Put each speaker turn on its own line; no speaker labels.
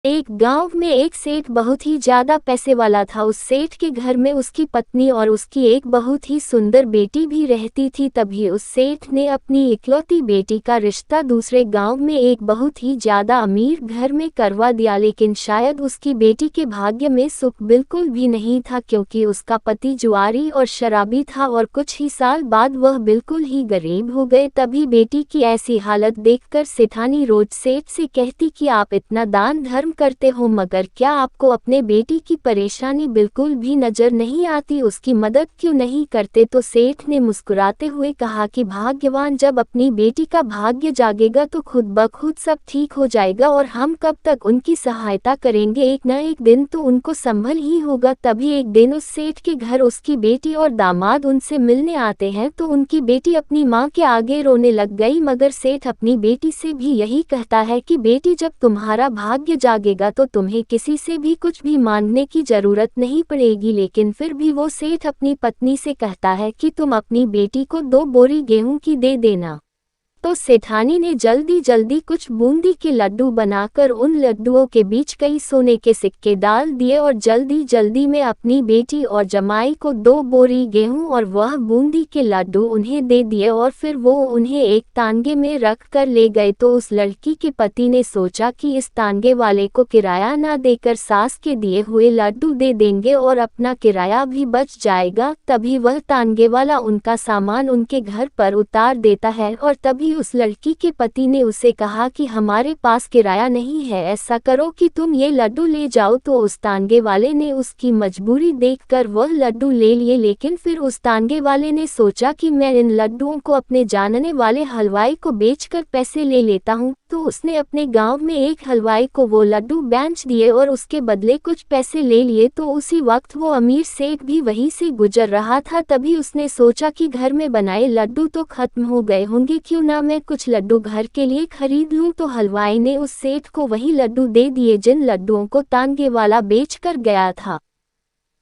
एक गांव में एक सेठ बहुत ही ज्यादा पैसे वाला था। उस सेठ के घर में उसकी पत्नी और उसकी एक बहुत ही सुंदर बेटी भी रहती थी। तभी उस सेठ ने अपनी इकलौती बेटी का रिश्ता दूसरे गांव में एक बहुत ही ज्यादा अमीर घर में करवा दिया। लेकिन शायद उसकी बेटी के भाग्य में सुख बिल्कुल भी नहीं था, क्योंकि उसका पति जुआरी और शराबी था और कुछ ही साल बाद वह बिल्कुल ही गरीब हो गए। तभी बेटी की ऐसी हालत देखकर सेठानी रोज सेठ से कहती कि आप इतना दान धर्म करते हो, मगर क्या आपको अपने बेटी की परेशानी बिल्कुल भी नजर नहीं आती? उसकी मदद क्यों नहीं करते? तो सेठ ने मुस्कुराते हुए कहा कि भाग्यवान जब अपनी बेटी का भाग्य जागेगा तो खुद ब खुद सब ठीक हो जाएगा, और हम कब तक उनकी सहायता करेंगे, एक न एक दिन तो उनको संभल ही होगा। तभी एक दिन उस सेठ के घर उसकी बेटी और दामाद उनसे मिलने आते हैं तो उनकी बेटी अपनी माँ के आगे रोने लग गई। मगर सेठ अपनी बेटी से भी यही कहता है कि बेटी जब तुम्हारा भाग्य जागेगा तो तुम्हें किसी से भी कुछ भी मांगने की जरूरत नहीं पड़ेगी। लेकिन फिर भी वो सेठ अपनी पत्नी से कहता है कि तुम अपनी बेटी को 2 बोरी गेहूं की दे देना। तो सेठानी ने जल्दी जल्दी कुछ बूंदी के लड्डू बनाकर उन लड्डुओं के बीच कई सोने के सिक्के डाल दिए और जल्दी जल्दी में अपनी बेटी और जमाई को 2 बोरी गेहूं और वह बूंदी के लड्डू उन्हें दे दिए और फिर वो उन्हें एक तांगे में रख कर ले गए। तो उस लड़की के पति ने सोचा कि इस तांगे वाले को किराया ना देकर सास के दिए हुए लड्डू दे देंगे और अपना किराया भी बच जाएगा। तभी वह तांगे वाला उनका सामान उनके घर पर उतार देता है और तभी उस लड़की के पति ने उसे कहा कि हमारे पास किराया नहीं है, ऐसा करो कि तुम ये लड्डू ले जाओ। तो उस तांगे वाले ने उसकी मजबूरी देखकर वह लड्डू ले लिए। लेकिन फिर उस तांगे वाले ने सोचा कि मैं इन लड्डुओं को अपने जानने वाले हलवाई को बेचकर पैसे ले लेता हूँ। तो उसने अपने गांव में एक हलवाई को वो लड्डू बेच दिए और उसके बदले कुछ पैसे ले लिए। तो उसी वक्त वो अमीर सेठ भी वहीं से गुजर रहा था। तभी उसने सोचा कि घर में बनाए लड्डू तो खत्म हो गए होंगे, क्यों ना मैं कुछ लड्डू घर के लिए खरीद लूं। तो हलवाई ने उस सेठ को वही लड्डू दे दिए जिन लड्डुओं को तांगे वाला बेच कर गया था।